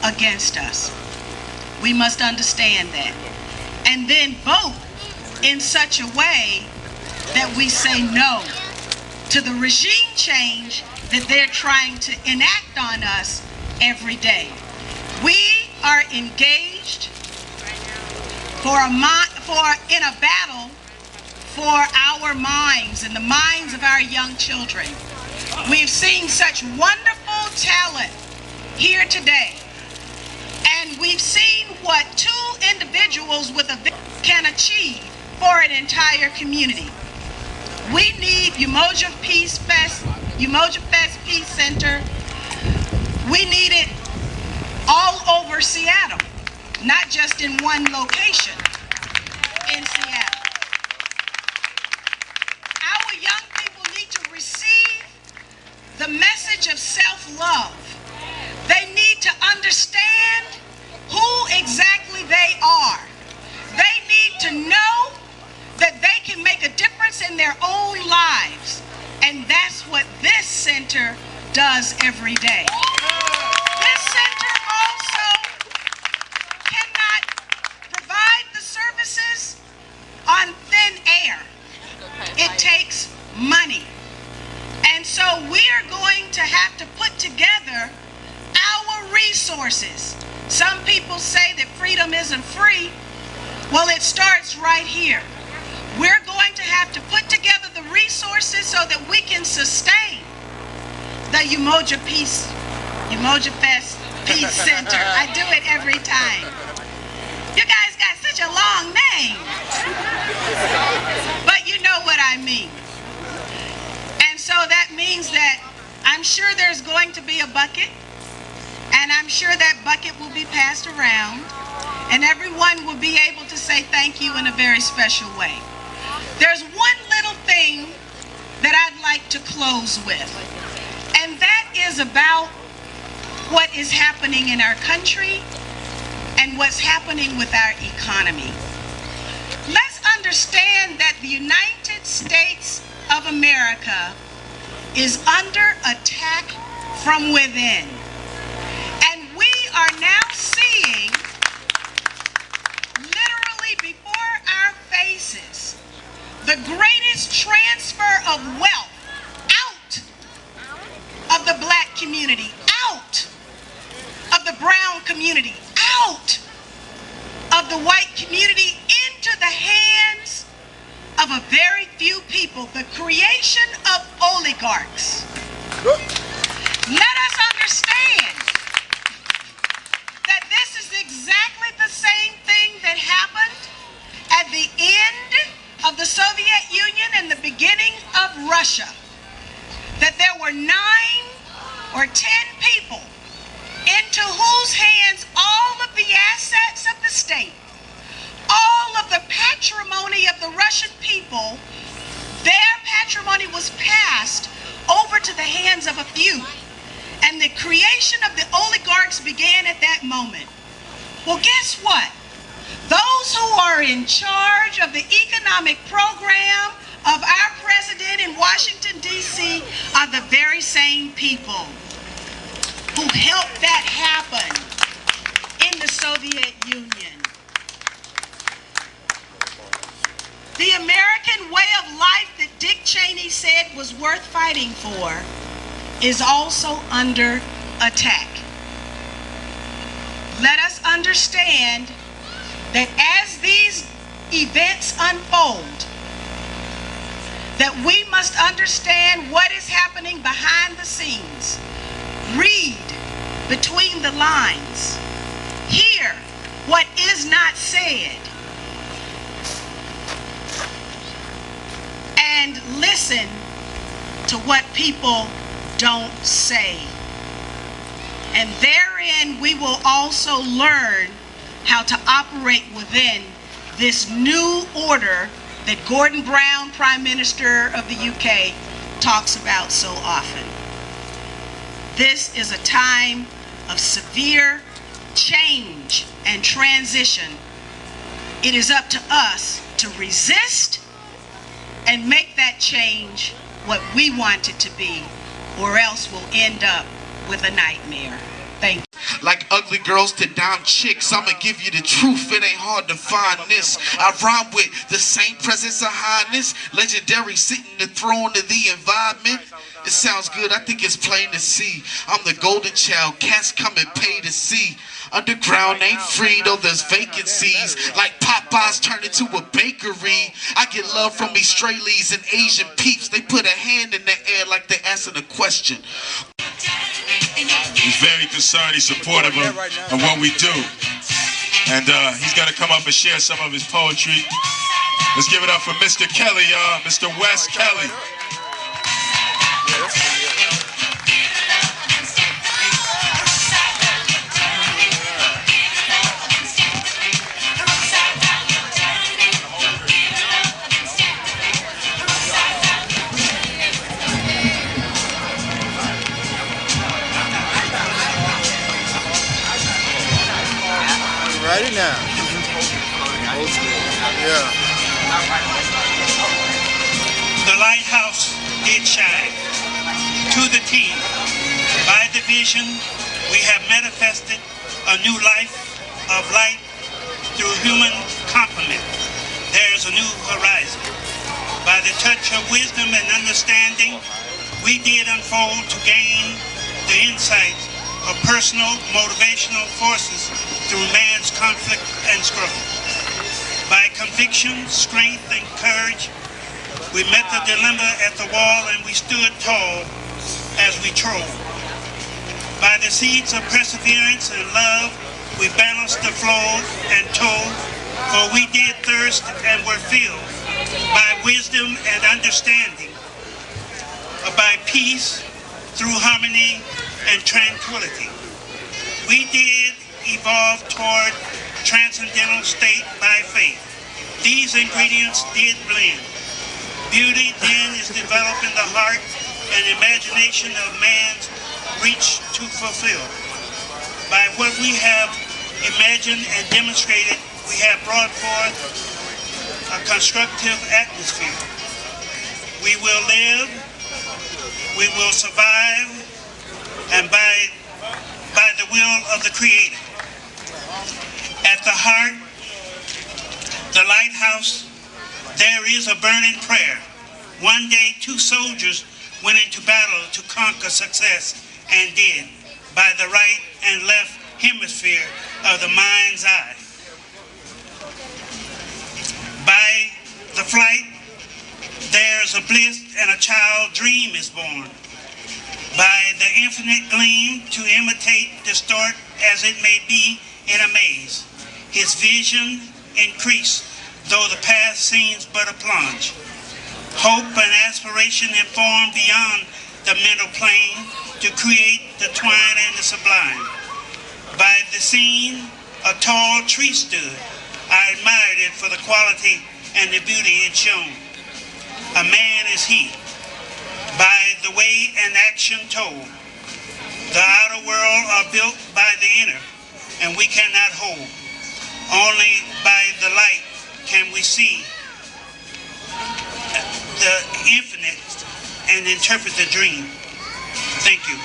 against us. We must understand that. And then vote in such a way that we say no to the regime change that they're trying to enact on us every day. We are engaged in a battle for our minds and the minds of our young children. We've seen such wonderful talent here today, and we've seen what two individuals with a vision can achieve for an entire community. We need Umoja Fest Peace Center. We need it all over Seattle, not just in one location in Seattle. Our young people need to receive the message of self-love. They need to understand who exactly they are. They need to know that they can make a difference in their own lives. And that's what this center does every day. This center also cannot provide the services on thin air. It takes money. And so we're going to have to put together our resources. Some people say that freedom isn't free. Well, it starts right here. We're going to have to put together the resources so that we can sustain the Umoja Fest Peace Center. I do it every time. You guys got such a long name. But you know what I mean. And so that means that I'm sure there's going to be a bucket, and I'm sure that bucket will be passed around, and everyone will be able to say thank you in a very special way. There's one little thing that I'd like to close with, and that is about what is happening in our country and what's happening with our economy. Let's understand that the United States of America is under attack from within. And we are now seeing, literally before our faces, the greatest transfer of wealth out of the black community, out of the brown community, out of the white community, into the hands of a very few people, the creation of oligarchs. Let us understand that this is exactly the same thing that happened at the end of the Soviet Union and the beginning of Russia. That there were 9 or 10 people into whose hands all of the assets of the state, all of the patrimony of the Russian people, their patrimony was passed over to the hands of a few. And the creation of the oligarchs began at that moment. Well, guess what? Those who are in charge of the economic program of our president in Washington, D.C. are the very same people who helped that happen in the Soviet Union. The American way of life that Dick Cheney said was worth fighting for is also under attack. Let us understand that as these events unfold, that we must understand what is happening behind the scenes. Read between the lines. Hear what is not said. And listen to what people don't say. And therein we will also learn how to operate within this new order that Gordon Brown, Prime Minister of the UK, talks about so often. This is a time of severe change and transition. It is up to us to resist and make that change what we want it to be, or else we'll end up with a nightmare. Thank you. Like ugly girls to down chicks, I'ma give you the truth, it ain't hard to find this. I rhyme with the same presence of highness, legendary sitting the throne of the environment. It sounds good, I think it's plain to see. I'm the golden child, cats come and pay to see. Underground ain't free, though there's vacancies. Like Popeyes turned into a bakery. I get love from Australians and Asian peeps. They put a hand in the air like they asking a question. He's very concerned, he's supportive of what we do. And he's got to come up and share some of his poetry. Let's give it up for Mr. Kelly, Mr. Wes Kelly. Write it now. Old school. Yeah. The lighthouse did shine. To the T. By the vision, we have manifested a new life of light through human complement. There's a new horizon. By the touch of wisdom and understanding, we did unfold to gain the insights of personal motivational forces through man's conflict and struggle. By conviction, strength, and courage, we met the dilemma at the wall and we stood tall as we trod. By the seeds of perseverance and love, we balanced the flow and told, for we did thirst and were filled by wisdom and understanding, by peace through harmony and tranquility. We did evolve toward transcendental state by faith. These ingredients did blend. Beauty then is developed in the heart and imagination of man's reach to fulfill. By what we have imagined and demonstrated, we have brought forth a constructive atmosphere. We will live, we will survive, and by the will of the Creator. At the heart, the lighthouse, there is a burning prayer. One day, 2 soldiers went into battle to conquer success and did, by the right and left hemisphere of the mind's eye. By the flight, there's a bliss and a child dream is born. By the infinite gleam to imitate, distort as it may be in a maze. His vision increased, though the path seems but a plunge. Hope and aspiration inform beyond the mental plane to create the twine and the sublime. By the scene, a tall tree stood. I admired it for the quality and the beauty it shone. A man is he, by the way and action told. The outer world are built by the inner, and we cannot hold. Only by the light can we see the infinite and interpret the dream. Thank you.